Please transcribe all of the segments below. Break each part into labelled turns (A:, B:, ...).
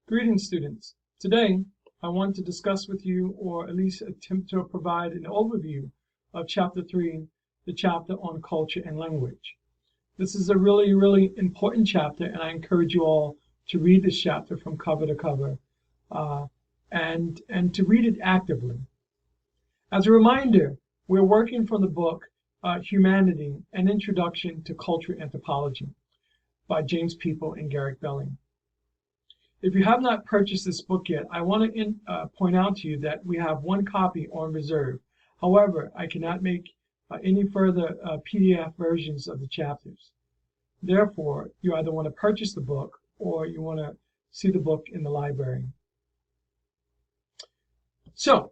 A: Greetings, students. Today, I want to discuss with you, or at least attempt to provide an overview of Chapter 3, the chapter on culture and language. This is a really important chapter, and I encourage you all to read this chapter from cover to cover and to read it actively. As a reminder, we're working from the book Humanity, An Introduction to Cultural Anthropology by James People and Garrick Belling. If you have not purchased this book yet, I want to point out to you that we have one copy on reserve. However, I cannot make any further PDF versions of the chapters. Therefore, you either want to purchase the book or you want to see the book in the library. So,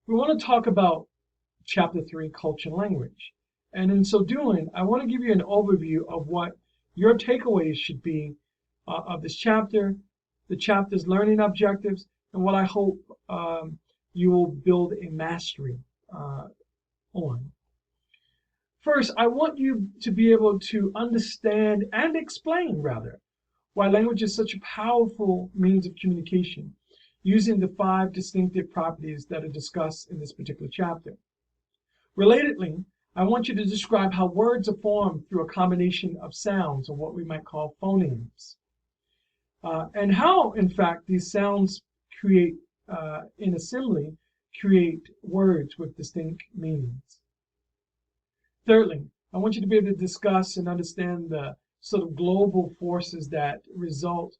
A: we want to talk about Chapter 3, Culture and Language. And in so doing, I want to give you an overview of what your takeaways should be of this chapter, the chapter's learning objectives, and what I hope you will build a mastery on. First, I want you to be able to understand and explain, rather, why language is such a powerful means of communication, using the 5 distinctive properties that are discussed in this particular chapter. Relatedly, I want you to describe how words are formed through a combination of sounds, or what we might call phonemes. And how, in fact, these sounds create, in assembly, create words with distinct meanings. Thirdly, I want you to be able to discuss and understand the sort of global forces that result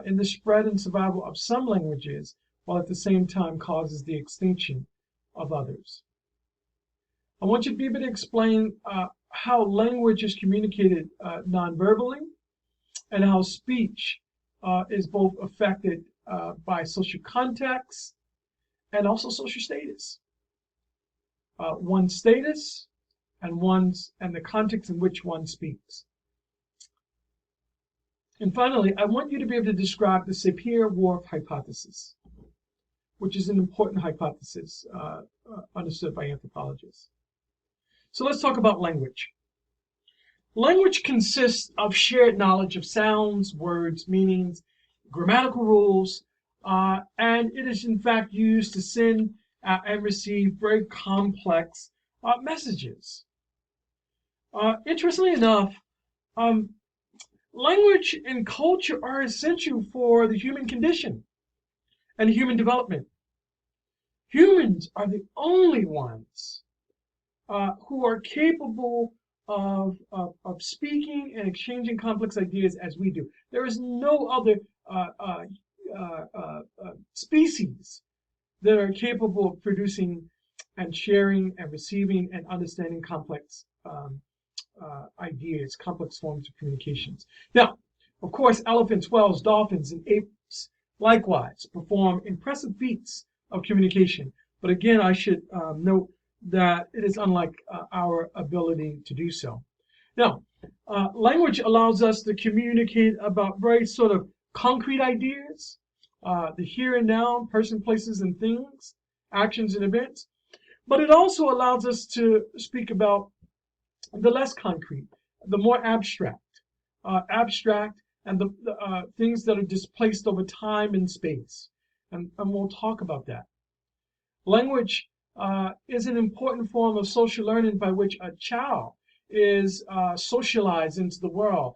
A: in the spread and survival of some languages, while at the same time causes the extinction of others. I want you to be able to explain how language is communicated non-verbally, and how speech is both affected by social context and also social status. One's status and the context in which one speaks. And finally, I want you to be able to describe the Sapir-Whorf hypothesis, which is an important hypothesis understood by anthropologists. So let's talk about language. Language consists of shared knowledge of sounds, words, meanings, grammatical rules, and it is in fact used to send and receive very complex messages. Interestingly enough, language and culture are essential for the human condition and human development. Humans are the only ones who are capable of speaking and exchanging complex ideas as we do. There is no other species that are capable of producing and sharing and receiving and understanding complex ideas, complex forms of communications. Now, of course, elephants, whales, dolphins, and apes likewise perform impressive feats of communication. But again, I should note that it is unlike our ability to do so. Now, language allows us to communicate about very sort of concrete ideas, the here and now, person, places, and things, actions and events, but it also allows us to speak about the less concrete, the more abstract and the things that are displaced over time and space, and we'll talk about that. Language is an important form of social learning by which a child is socialized into the world,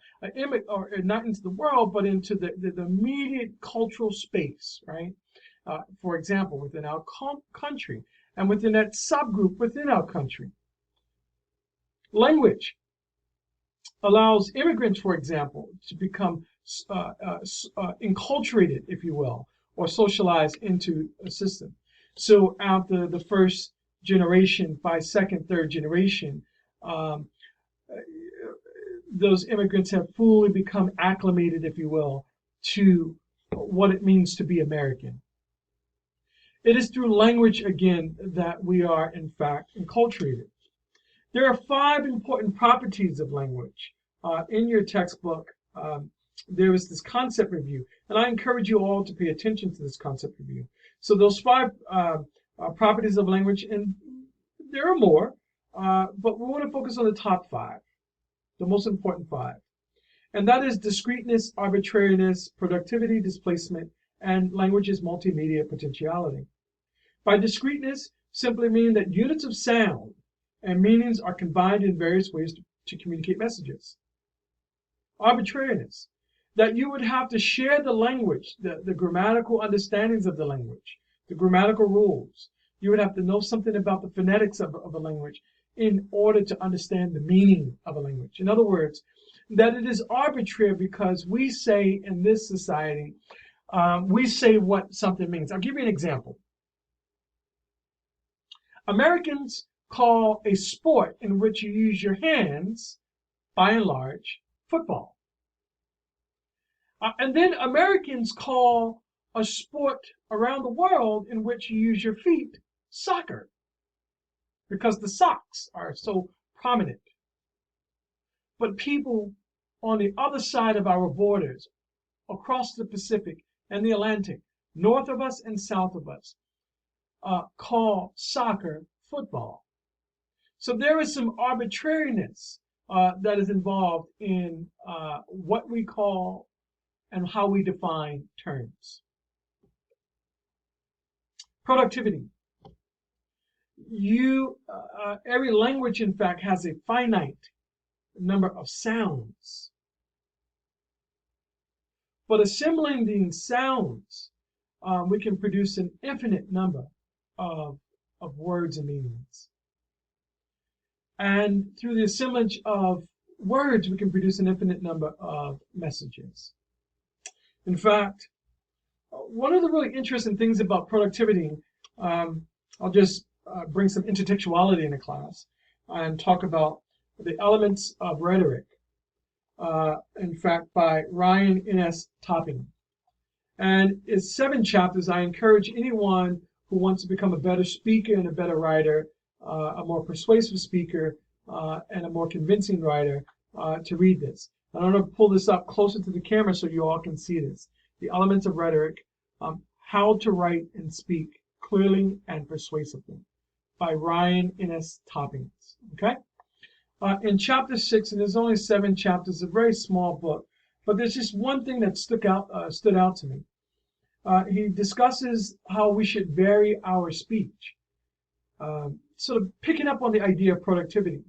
A: or not into the world, but into the immediate cultural space, right? For example, within our country, and within that subgroup within our country. Language allows immigrants, for example, to become enculturated, if you will, or socialized into a system. So after the first generation, by second, third generation, those immigrants have fully become acclimated, if you will, to what it means to be American. It is through language, again, that we are, in fact, enculturated. There are 5 important properties of language. In your textbook, there is this concept review, and I encourage you all to pay attention to this concept review. So those 5 properties of language, and there are more, but we want to focus on the top 5, the most important 5. And that is discreteness, arbitrariness, productivity, displacement, and language is multimedia potentiality. By discreteness, simply mean that units of sound and meanings are combined in various ways to communicate messages. Arbitrariness, that you would have to share the language, the grammatical understandings of the language, the grammatical rules. You would have to know something about the phonetics of a language in order to understand the meaning of a language. In other words, that it is arbitrary because we say in this society, we say what something means. I'll give you an example. Americans call a sport in which you use your hands, by and large, football. And then Americans call a sport around the world in which you use your feet soccer, because the socks are so prominent. But people on the other side of our borders, across the Pacific and the Atlantic, north of us and south of us, call soccer football. So there is some arbitrariness that is involved in what we call and how we define terms. Productivity. Every language, in fact, has a finite number of sounds. But assembling these sounds, we can produce an infinite number of words and meanings. And through the assemblage of words, we can produce an infinite number of messages. In fact, one of the really interesting things about productivity, I'll just bring some intertextuality into class and talk about the elements of rhetoric, in fact, by Ryan Innes Topping. And it's 7 chapters. I encourage anyone who wants to become a better speaker and a better writer, a more persuasive speaker, and a more convincing writer, to read this. I'm going to pull this up closer to the camera so you all can see this. The Elements of Rhetoric, How to Write and Speak Clearly and Persuasively, by Ryan Innes Topping. Okay? In chapter 6, and there's only 7 chapters, a very small book, but there's just one thing that stood out to me. He discusses how we should vary our speech, sort of picking up on the idea of productivity.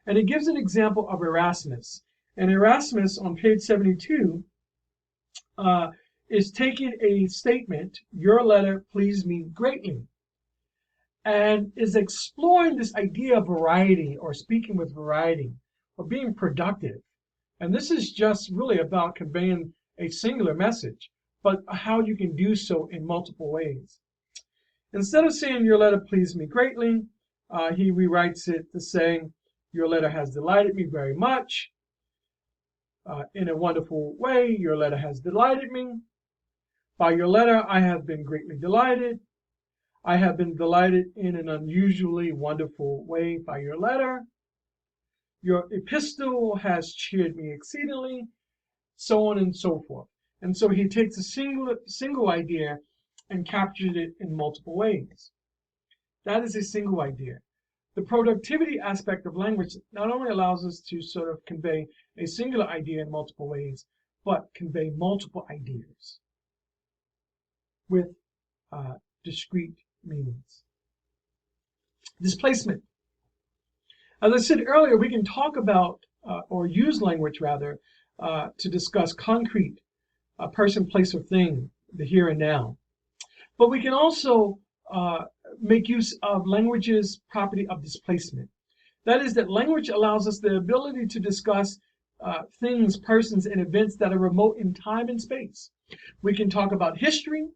A: And he gives an example of Erasmus. And Erasmus, on page 72, is taking a statement, "Your letter pleased me greatly," and is exploring this idea of variety, or speaking with variety, or being productive. And this is just really about conveying a singular message, but how you can do so in multiple ways. Instead of saying, "Your letter pleased me greatly," he rewrites it to saying, "Your letter has delighted me very much. In a wonderful way, your letter has delighted me. By your letter, I have been greatly delighted. I have been delighted in an unusually wonderful way by your letter. Your epistle has cheered me exceedingly," so on and so forth. And so he takes a single idea and captures it in multiple ways. That is a single idea. The productivity aspect of language not only allows us to sort of convey a singular idea in multiple ways, but convey multiple ideas with discrete meanings. Displacement. As I said earlier, we can talk about, or use language rather, to discuss concrete, person, place, or thing, the here and now. But we can also make use of language's property of displacement. That is, that language allows us the ability to discuss things, persons, and events that are remote in time and space. We can talk about history,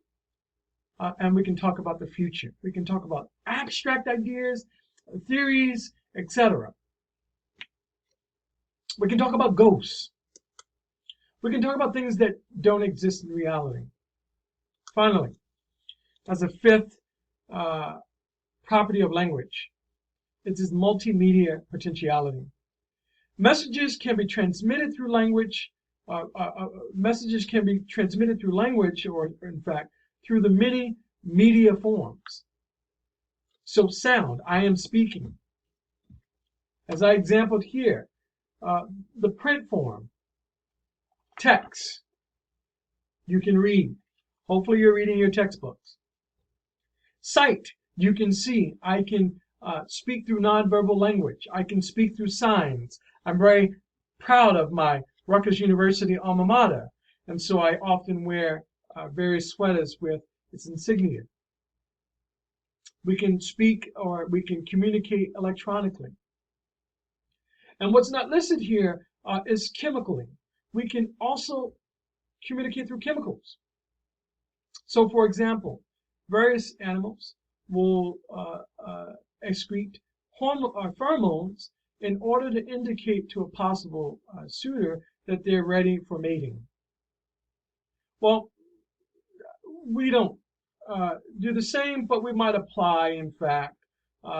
A: and we can talk about the future. We can talk about abstract ideas, theories, etc. We can talk about ghosts. We can talk about things that don't exist in reality. Finally, as a 5th property of language, it's its multimedia potentiality. Messages can be transmitted through language. Messages can be transmitted through language, or in fact, through the many media forms. So sound, I am speaking. As I exampled here, the print form, text, you can read. Hopefully you're reading your textbooks. Sight, you can see. I can speak through nonverbal language. I can speak through signs. I'm very proud of my Rutgers University alma mater, and so I often wear various sweaters with its insignia. We can speak or we can communicate electronically. And what's not listed here is chemically. We can also communicate through chemicals. So, for example, various animals will excrete pheromones in order to indicate to a possible suitor that they're ready for mating. Well, we don't do the same, but we might apply, in fact,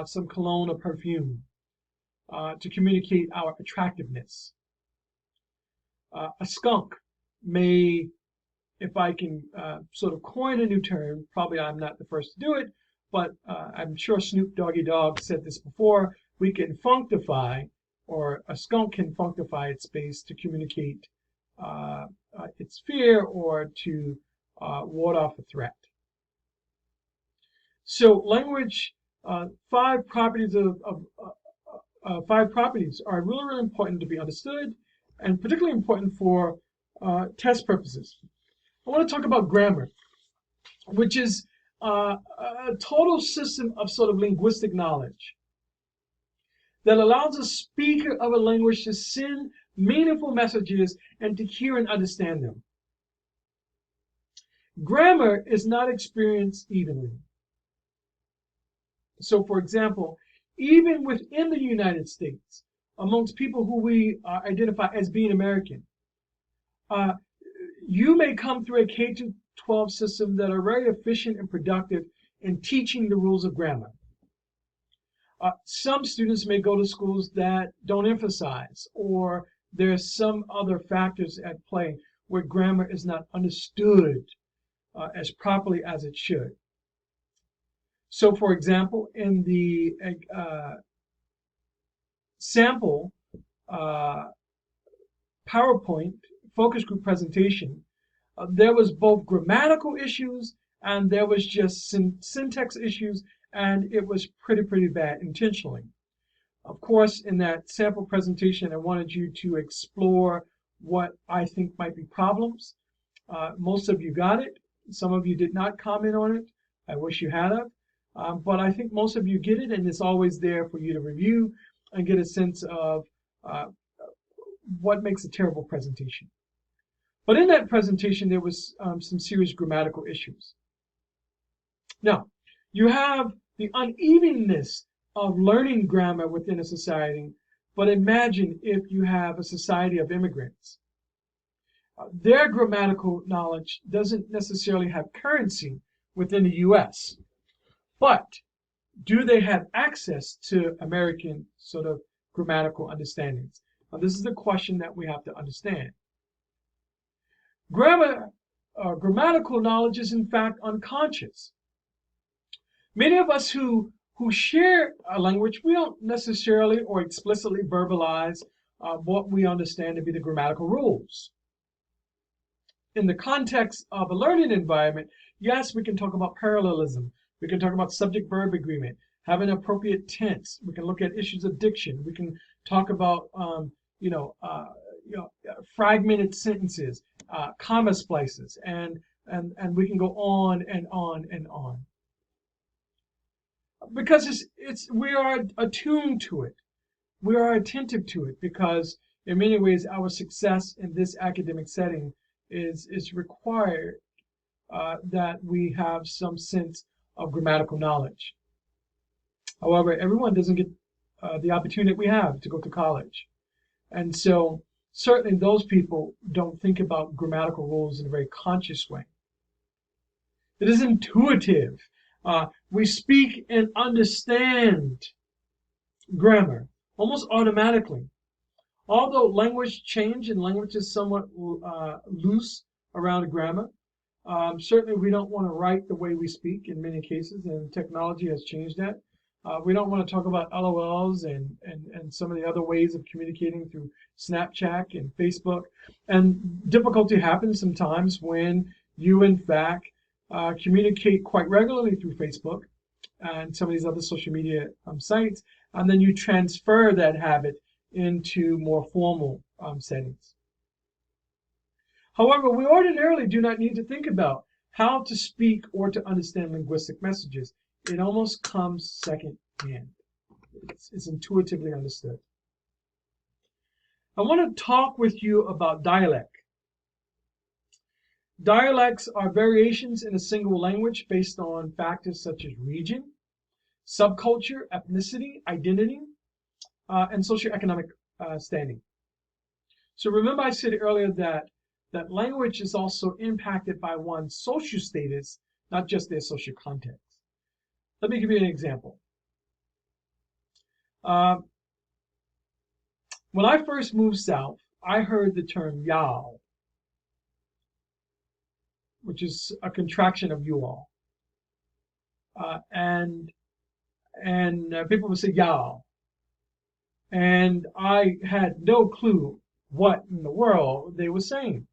A: some cologne or perfume to communicate our attractiveness. A skunk may, if I can sort of coin a new term, probably I'm not the first to do it, but I'm sure Snoop Doggy Dogg said this before, we can functify, or a skunk can functify its space to communicate its fear or to ward off a threat. So language, five properties are really, really important to be understood, and particularly important for test purposes. I want to talk about grammar, which is a total system of sort of linguistic knowledge that allows a speaker of a language to send meaningful messages and to hear and understand them. Grammar is not experienced evenly. So, for example, even within the United States, amongst people who we identify as being American, you may come through a K-12 system that are very efficient and productive in teaching the rules of grammar. Some students may go to schools that don't emphasize, or there's some other factors at play where grammar is not understood as properly as it should. So, for example, in the sample PowerPoint focus group presentation, there was both grammatical issues and there was just syntax issues, and it was pretty bad intentionally. Of course, in that sample presentation, I wanted you to explore what I think might be problems. Most of you got it. Some of you did not comment on it. I wish you had of. But I think most of you get it, and it's always there for you to review and get a sense of what makes a terrible presentation. But in that presentation, there was some serious grammatical issues. Now, you have the unevenness of learning grammar within a society, but imagine if you have a society of immigrants. Their grammatical knowledge doesn't necessarily have currency within the U.S., but do they have access to American sort of grammatical understandings? Now, this is the question that we have to understand. Grammatical knowledge is in fact unconscious. Many of us who share a language, we don't necessarily or explicitly verbalize what we understand to be the grammatical rules. In the context of a learning environment, yes, we can talk about parallelism. We can talk about subject-verb agreement, having appropriate tense. We can look at issues of diction. We can talk about fragmented sentences, comma splices, and we can go on and on and on. Because we are attuned to it. We are attentive to it because in many ways our success in this academic setting is required that we have some sense of grammatical knowledge. However, everyone doesn't get the opportunity we have to go to college. And so certainly those people don't think about grammatical rules in a very conscious way. It is intuitive. We speak and understand grammar almost automatically. Although language change and language is somewhat loose around grammar, certainly we don't want to write the way we speak in many cases, and technology has changed that. We don't want to talk about LOLs and some of the other ways of communicating through Snapchat and Facebook. And difficulty happens sometimes when you, in fact, communicate quite regularly through Facebook and some of these other social media sites, and then you transfer that habit into more formal settings. However, we ordinarily do not need to think about how to speak or to understand linguistic messages. It almost comes second hand. It's intuitively understood. I want to talk with you about dialect. Dialects are variations in a single language based on factors such as region, subculture, ethnicity, identity, and socioeconomic standing. So remember I said earlier that language is also impacted by one's social status, not just their social context. Let me give you an example. When I first moved south, I heard the term y'all, which is a contraction of you all. And people would say y'all. And I had no clue what in the world they were saying.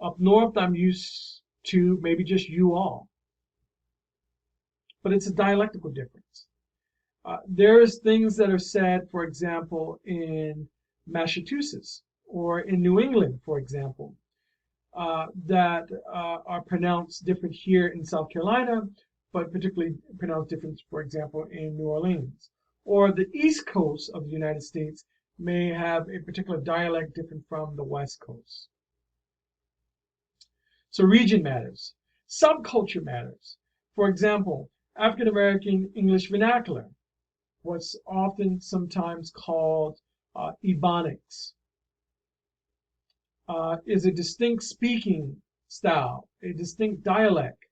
A: Up north, I'm used to maybe just you all. But it's a dialectical difference. There's things that are said, for example, in Massachusetts or in New England, for example, that are pronounced different here in South Carolina, but particularly pronounced different, for example, in New Orleans. Or the East Coast of the United States may have a particular dialect different from the West Coast. So region matters. Subculture matters. For example, African American English vernacular, what's often sometimes called Ebonics, is a distinct speaking style, a distinct dialect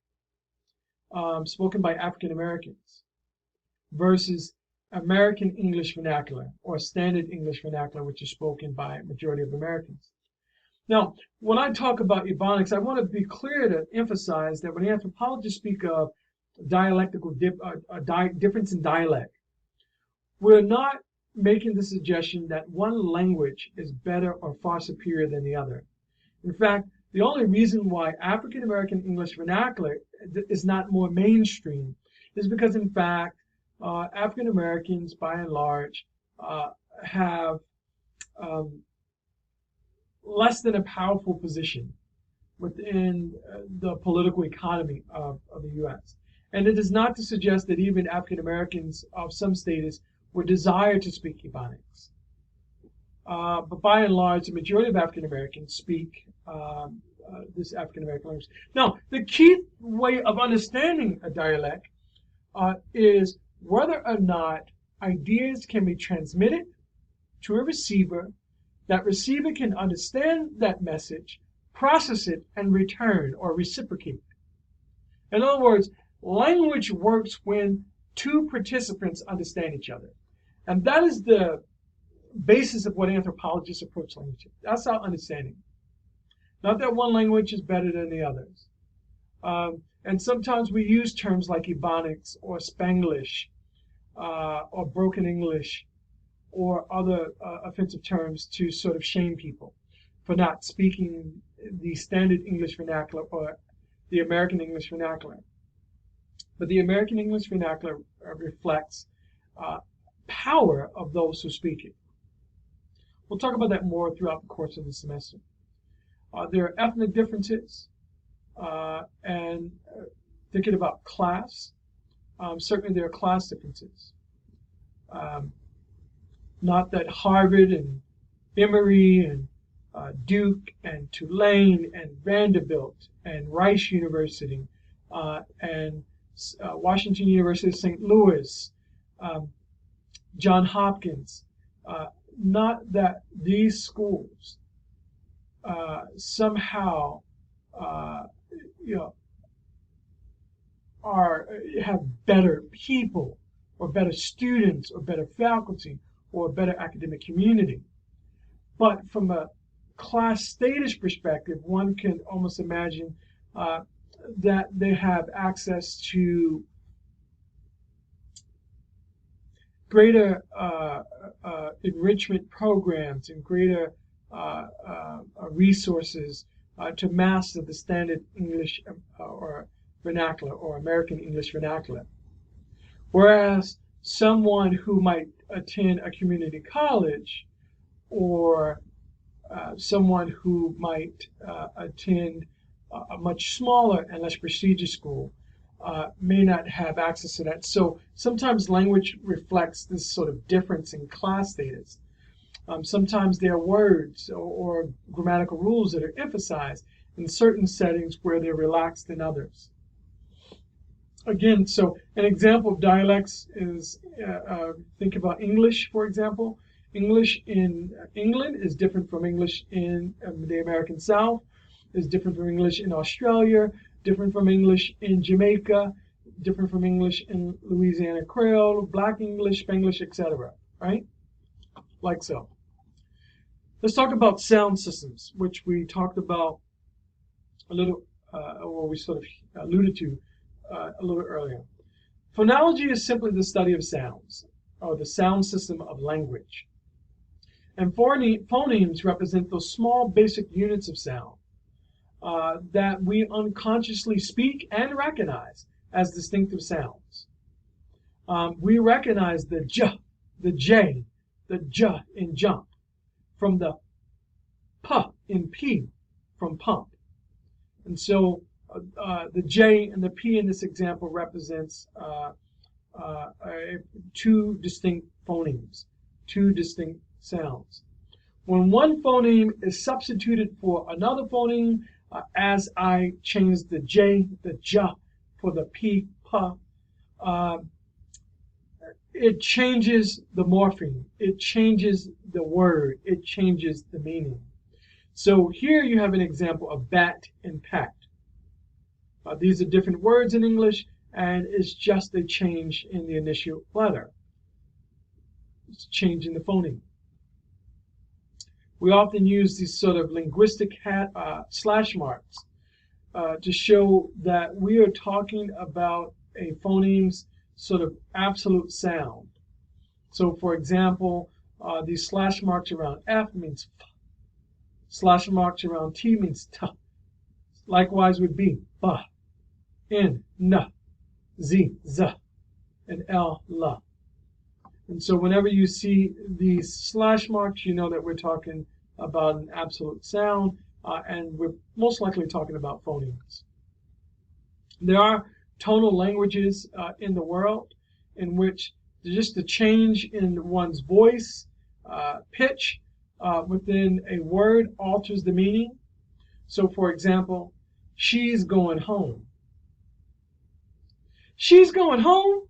A: spoken by African Americans versus American English vernacular or standard English vernacular, which is spoken by a majority of Americans. Now, when I talk about Ebonics, I want to be clear to emphasize that when anthropologists speak of dialectical difference in dialect, we're not making the suggestion that one language is better or far superior than the other. In fact, the only reason why African American English vernacular is not more mainstream is because, in fact, African Americans, by and large, have less than a powerful position within the political economy of the U.S. And it is not to suggest that even African Americans of some status would desire to speak Ebonics. But by and large, the majority of African Americans speak this African American language. Now, the key way of understanding a dialect is whether or not ideas can be transmitted to a receiver, that receiver can understand that message, process it, and return or reciprocate. In other words, language works when two participants understand each other. And that is the basis of what anthropologists approach language. That's our understanding. Not that one language is better than the others. And sometimes we use terms like Ebonics or Spanglish or broken English or other offensive terms to sort of shame people for not speaking the standard English vernacular or the American English vernacular. But the American English vernacular reflects power of those who speak it. We'll talk about that more throughout the course of the semester. There are ethnic differences, and thinking about class, certainly there are class differences. Not that Harvard and Emory and Duke and Tulane and Vanderbilt and Rice University and Washington University St. Louis, Johns Hopkins, not that these schools somehow have better people or better students or better faculty or a better academic community. But from a class status perspective, one can almost imagine that they have access to greater enrichment programs and greater resources to master the standard English or vernacular or American English vernacular. Whereas someone who might attend a community college or someone who might attend a much smaller and less prestigious school may not have access to that. So sometimes language reflects this sort of difference in class status. Sometimes there are words or grammatical rules that are emphasized in certain settings where they're relaxed in others. Again, so an example of dialects is, think about English, for example. English in England is different from English in the American South, is different from English in Australia, different from English in Jamaica, different from English in Louisiana Creole, Black English, Spanglish, etc. Right? Like so. Let's talk about sound systems, which we talked about a little, or we sort of alluded to a little earlier. Phonology is simply the study of sounds, or the sound system of language. And phonemes represent those small basic units of sound that we unconsciously speak and recognize as distinctive sounds. We recognize the j, the j, the j in jump, from the p in p, from pump. And so the j and the p in this example represents two distinct phonemes, two distinct sounds. When one phoneme is substituted for another phoneme, as I change the j, the j, for the p, it changes the morpheme, it changes the word, it changes the meaning. So here you have an example of bat and pat. These are different words in English, and it's just a change in the initial letter. It's a change in the phoneme. We often use these sort of linguistic slash marks to show that we are talking about a phoneme's sort of absolute sound. So, for example, these slash marks around F means f. Slash marks around T means t. Likewise with B, b, N, n, Z, z, and L, l. And so whenever you see these slash marks, you know that we're talking about an absolute sound, and we're most likely talking about phonemes. There are tonal languages in the world in which just the change in one's voice, pitch, within a word alters the meaning. So, for example, she's going home. She's going home?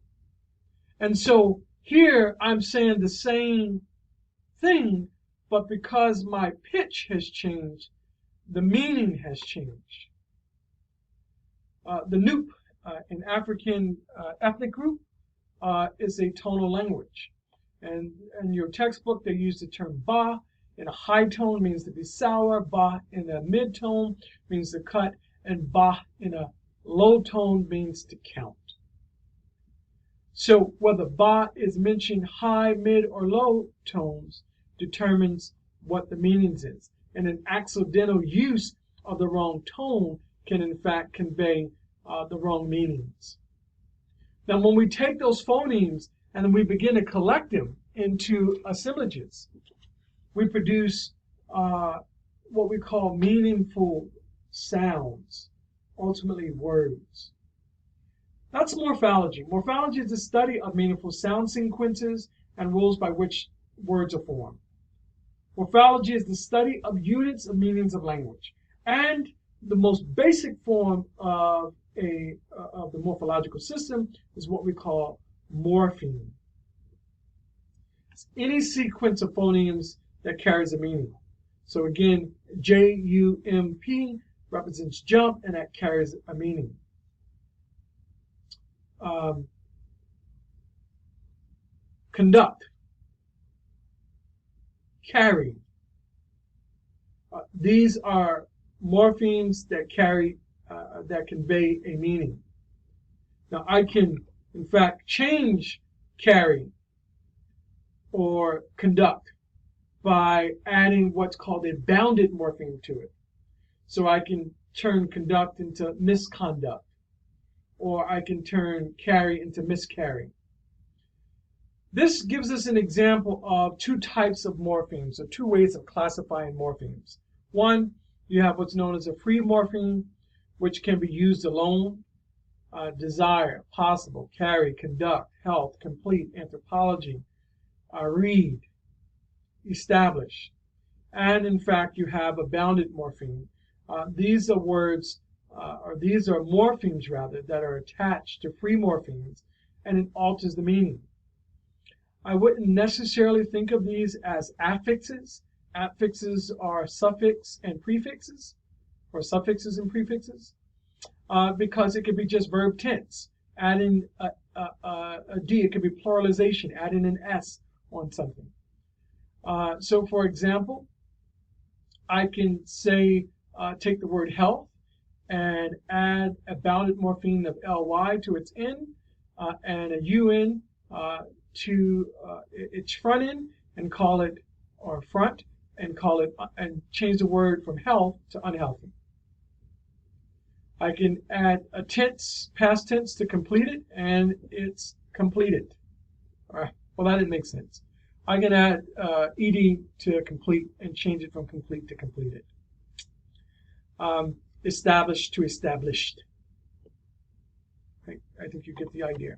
A: And so here I'm saying the same thing, but because my pitch has changed, the meaning has changed. The Nupe, an African ethnic group, is a tonal language. And in your textbook, they use the term ba. In a high tone means to be sour, ba in a mid tone means to cut, and ba in a low tone means to count. So whether ba is mentioned high, mid, or low tones determines what the meanings is. And an accidental use of the wrong tone can in fact convey the wrong meanings. Now when we take those phonemes and we begin to collect them into assemblages, we produce what we call meaningful sounds, ultimately words. That's morphology. Morphology is the study of meaningful sound sequences and rules by which words are formed. Morphology is the study of units of meanings of language. And the most basic form of the morphological system is what we call morpheme. It's any sequence of phonemes that carries a meaning. So again, J-U-M-P represents jump, and that carries a meaning. Conduct, carry. These are morphemes that carry, that convey a meaning. Now I can, in fact, change carry or conduct by adding what's called a bounded morpheme to it. So I can turn conduct into misconduct, or I can turn carry into miscarry. This gives us an example of two types of morphemes, or two ways of classifying morphemes. One, you have what's known as a free morpheme, which can be used alone. Desire, possible, carry, conduct, health, complete, anthropology, read, establish. And in fact, you have a bounded morpheme. These are words, or these are morphemes rather, that are attached to free morphemes, and it alters the meaning. I wouldn't necessarily think of these as affixes. Affixes are suffix and prefixes, or suffixes and prefixes, because it could be just verb tense. Add in a D, it could be pluralization, add in an S on something. So for example, I can say, take the word health and add a bounded morpheme of ly to its end, and a un to its front end, and call it, or front, and call it, and change the word from health to unhealthy. I can add a tense, past tense, to complete it, and it's completed. All right. Well, that didn't make sense. I can add ed to complete and change it from complete to completed. Established to established. I think you get the idea.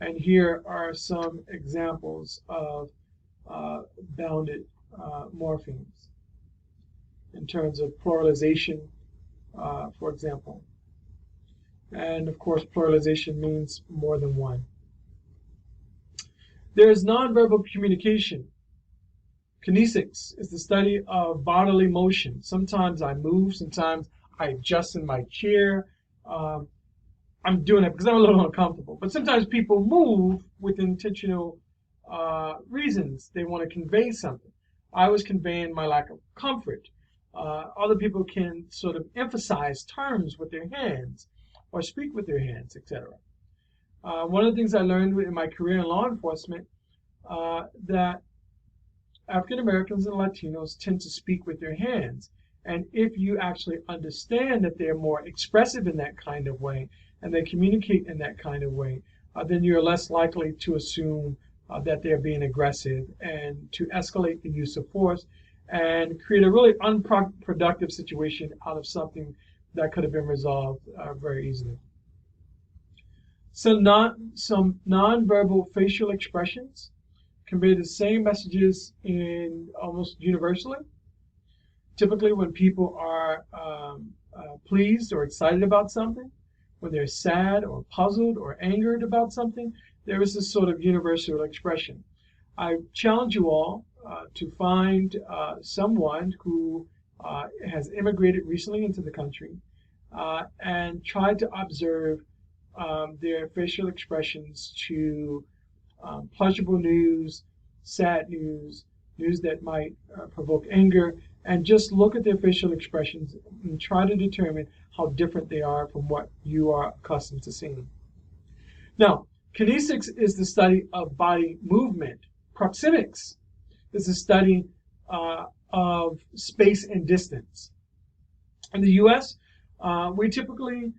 A: And here are some examples of bounded morphemes in terms of pluralization, for example. And of course, pluralization means more than one. There is nonverbal communication. Kinesics is the study of bodily motion. Sometimes I move, sometimes I adjust in my chair. I'm doing it because I'm a little uncomfortable. But sometimes people move with intentional reasons. They want to convey something. I was conveying my lack of comfort. Other people can sort of emphasize terms with their hands or speak with their hands, etc. One of the things I learned in my career in law enforcement, that African Americans and Latinos tend to speak with their hands. And if you actually understand that they're more expressive in that kind of way, and they communicate in that kind of way, then you're less likely to assume that they're being aggressive and to escalate the use of force and create a really unproductive situation out of something that could have been resolved very easily. Some nonverbal facial expressions convey the same messages in almost universally. Typically, when people are pleased or excited about something, when they're sad or puzzled or angered about something, there is this sort of universal expression. I challenge you all to find someone who has immigrated recently into the country and try to observe their facial expressions to pleasurable news, sad news, news that might provoke anger, and just look at their facial expressions and try to determine how different they are from what you are accustomed to seeing. Now, kinesics is the study of body movement. Proxemics is the study of space and distance. In the U.S., we typically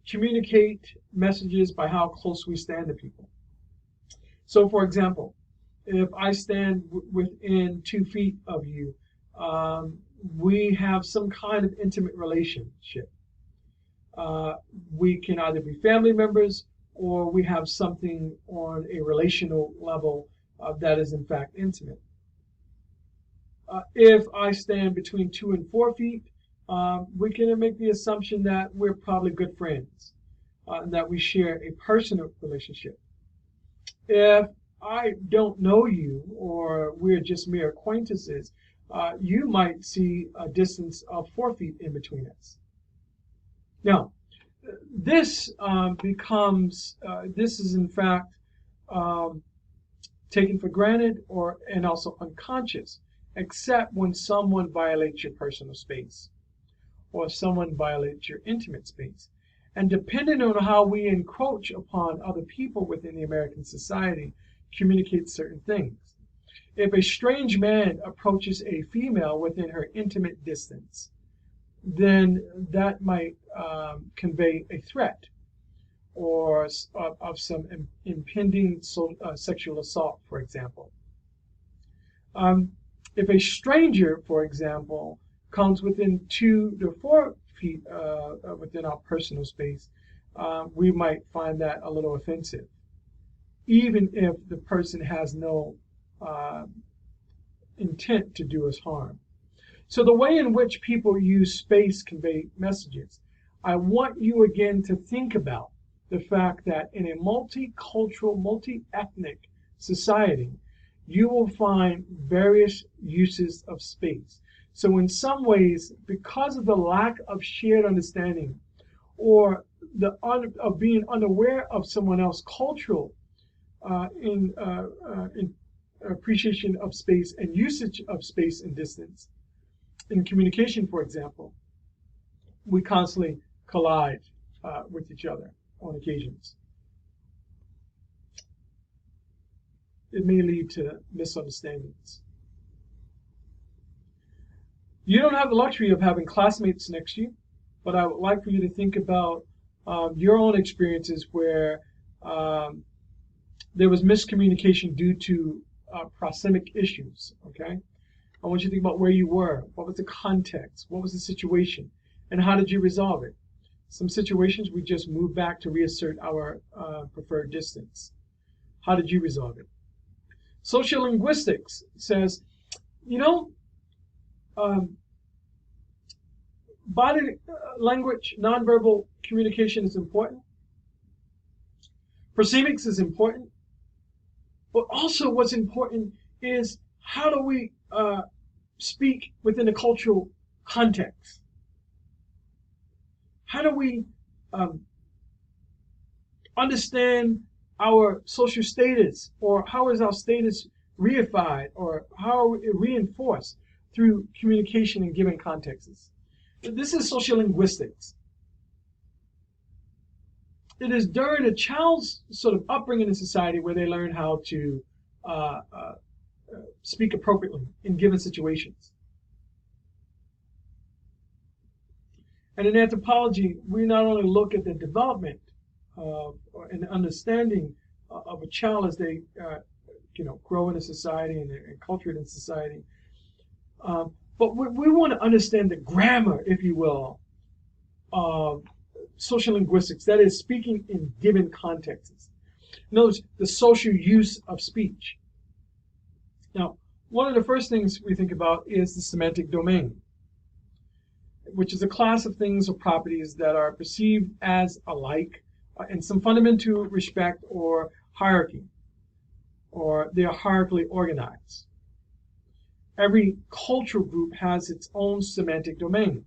A: communicate messages by how close we stand to people. So, for example, if I stand within 2 feet of you, we have some kind of intimate relationship. We can either be family members or we have something on a relational level that is in fact intimate. If I stand between 2 and 4 feet, we can make the assumption that we're probably good friends, and that we share a personal relationship. If I don't know you or we're just mere acquaintances, you might see a distance of 4 feet in between us. Now, this this is in fact taken for granted and also unconscious, except when someone violates your personal space or someone violates your intimate space. And depending on how we encroach upon other people within the American society, communicate certain things. If a strange man approaches a female within her intimate distance, then that might convey a threat or of some impending sexual assault, for example. If a stranger, for example, comes within 2 to 4 feet within our personal space, we might find that a little offensive, even if the person has no intent to do us harm. So the way in which people use space convey messages, I want you again to think about the fact that in a multicultural, multi-ethnic society, you will find various uses of space. So in some ways, because of the lack of shared understanding or of being unaware of someone else's cultural in appreciation of space and usage of space and distance, in communication, for example, we constantly collide with each other on occasions. It may lead to misunderstandings. You don't have the luxury of having classmates next to you, but I would like for you to think about your own experiences where there was miscommunication due to proxemic issues, okay? I want you to think about where you were. What was the context? What was the situation? And how did you resolve it? Some situations we just moved back to reassert our preferred distance. How did you resolve it? Social linguistics says, body language, nonverbal communication is important. Proxemics is important. But also what's important is how do we speak within a cultural context? How do we understand our social status, or how is our status reified, or how are we reinforced through communication in given contexts? This is social linguistics. It is during a child's sort of upbringing in society where they learn how to speak appropriately in given situations. And in anthropology, we not only look at the development and understanding of a child as they grow in a society and cultured in society, but we want to understand the grammar, if you will, of social linguistics, that is, speaking in given contexts. Notice the social use of speech. Now, one of the first things we think about is the semantic domain, which is a class of things or properties that are perceived as alike in some fundamental respect or hierarchy, or they are hierarchically organized. Every cultural group has its own semantic domain.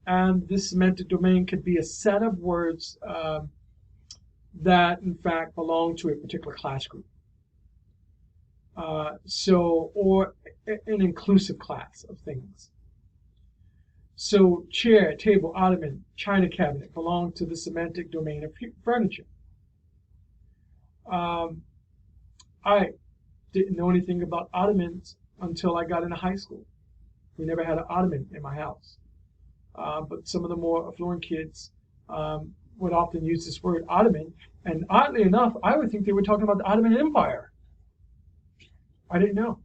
A: And this semantic domain could be a set of words that, in fact, belong to a particular class group. Or an inclusive class of things. So chair, table, ottoman, china cabinet belong to the semantic domain of furniture. I didn't know anything about ottomans until I got into high school. We never had an ottoman in my house. But some of the more affluent kids would often use this word ottoman, and oddly enough, I would think they were talking about the Ottoman Empire. I didn't know.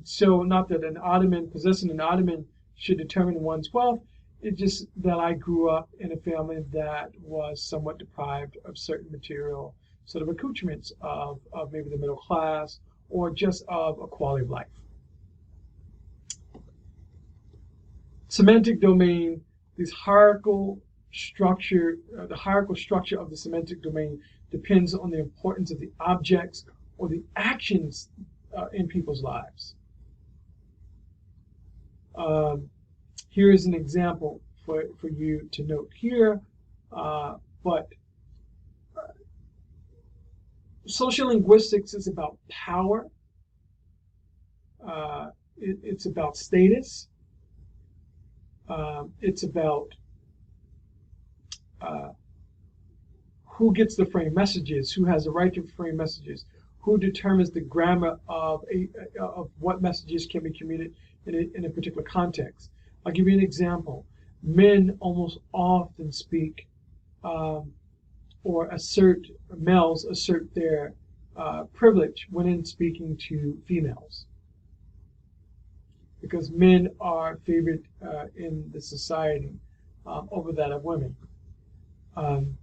A: So not that an ottoman, possessing an ottoman should determine one's wealth, it's just that I grew up in a family that was somewhat deprived of certain material sort of accoutrements of maybe the middle class or just of a quality of life. Semantic domain, this hierarchical structure, the hierarchical structure of the semantic domain depends on the importance of the objects or the actions in people's lives. Here is an example for you to note here, but social linguistics is about power. It's about status. It's about who gets to frame messages, who has the right to frame messages, who determines the grammar of what messages can be communicated in a particular context. I'll give you an example. Men almost often speak males assert their privilege when in speaking to females, because men are favored in the society over that of women. And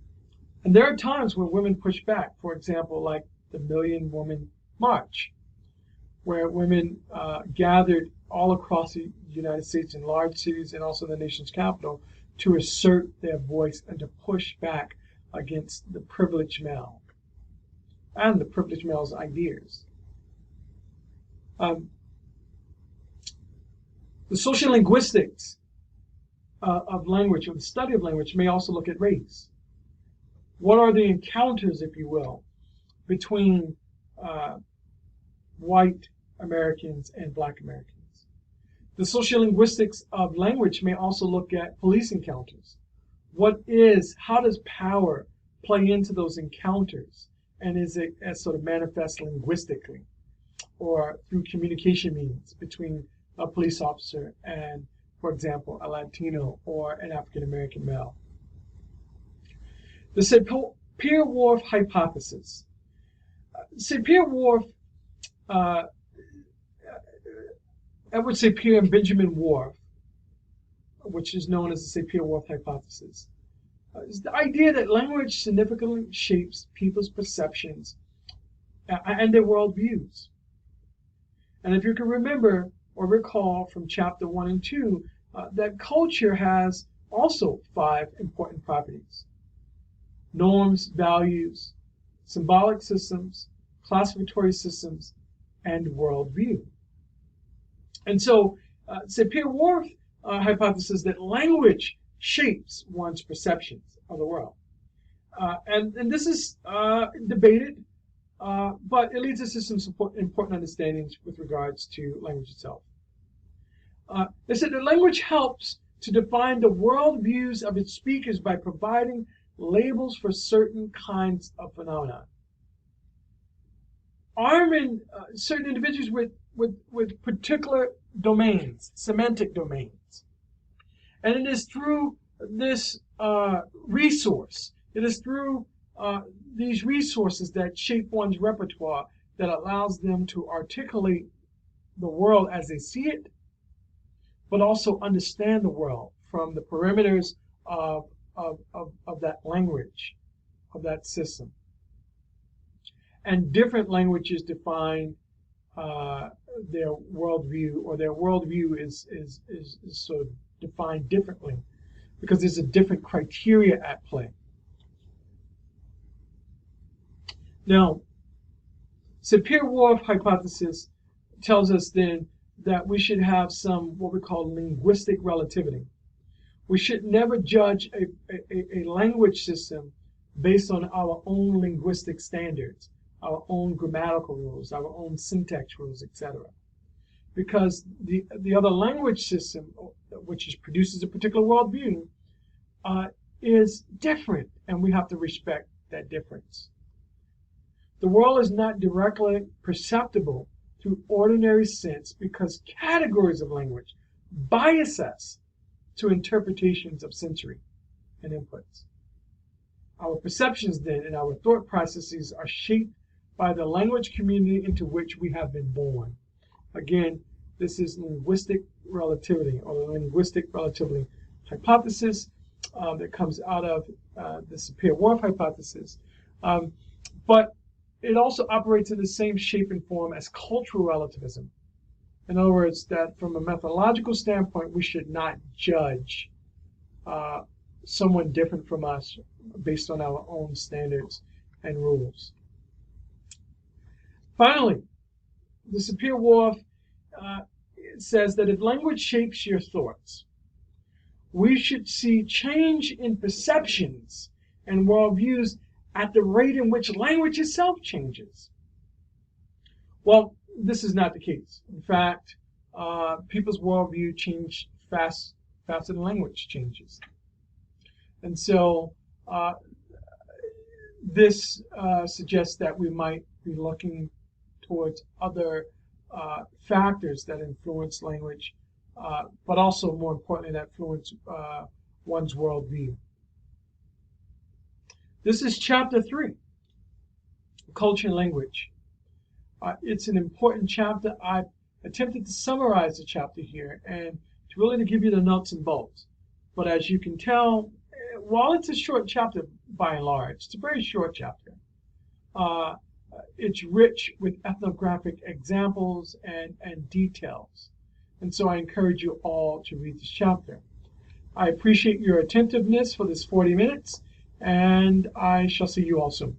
A: there are times when women push back, for example, like the Million Woman March, where women gathered all across the United States in large cities and also the nation's capital to assert their voice and to push back against the privileged male and the privileged male's ideas. The social linguistics of language, or the study of language, may also look at race. What are the encounters, if you will, between white Americans and black Americans? The sociolinguistics of language may also look at police encounters. How does power play into those encounters? And is it as sort of manifest linguistically or through communication means between a police officer and, for example, a Latino or an African American male? The Sapir-Whorf hypothesis. Sapir-Whorf, Edward Sapir and Benjamin Whorf, which is known as the Sapir-Whorf hypothesis, is the idea that language significantly shapes people's perceptions and their worldviews. And if you can remember or recall from chapter 1 and 2, that culture has also 5 important properties: norms, values, symbolic systems, classificatory systems, and worldview. And so Sapir-Whorf hypothesis that language shapes one's perceptions of the world. And this is debated, but it leads us to some important understandings with regards to language itself. They said that language helps to define the worldviews of its speakers by providing labels for certain kinds of phenomena. Arming certain individuals with particular domains, semantic domains. And it is through this resource, it is through these resources that shape one's repertoire that allows them to articulate the world as they see it, but also understand the world from the perimeters of that language, of that system. And different languages define their worldview, or their worldview is sort of defined differently because there's a different criteria at play. Now, Sapir-Whorf hypothesis tells us then that we should have some what we call linguistic relativity. We should never judge a language system based on our own linguistic standards, our own grammatical rules, our own syntax rules, etc. Because the other language system, which produces a particular worldview, is different, and we have to respect that difference. The world is not directly perceptible through ordinary sense because categories of language bias us to interpretations of sensory and inputs. Our perceptions then and our thought processes are shaped by the language community into which we have been born. Again, this is linguistic relativity, or the linguistic relativity hypothesis that comes out of the Sapir-Whorf hypothesis. But it also operates in the same shape and form as cultural relativism. In other words, that from a methodological standpoint, we should not judge someone different from us based on our own standards and rules. Finally, the Sapir-Whorf says that if language shapes your thoughts, we should see change in perceptions and worldviews at the rate in which language itself changes. Well, this is not the case. In fact, people's worldview change faster than language changes. And so this suggests that we might be looking towards other factors that influence language, but also more importantly that influence one's worldview. This is chapter 3, culture and language. It's an important chapter. I've attempted to summarize the chapter here and to give you the nuts and bolts. But as you can tell, while it's a short chapter by and large, it's a very short chapter. It's rich with ethnographic examples and details. And so I encourage you all to read this chapter. I appreciate your attentiveness for this 40 minutes, and I shall see you all soon.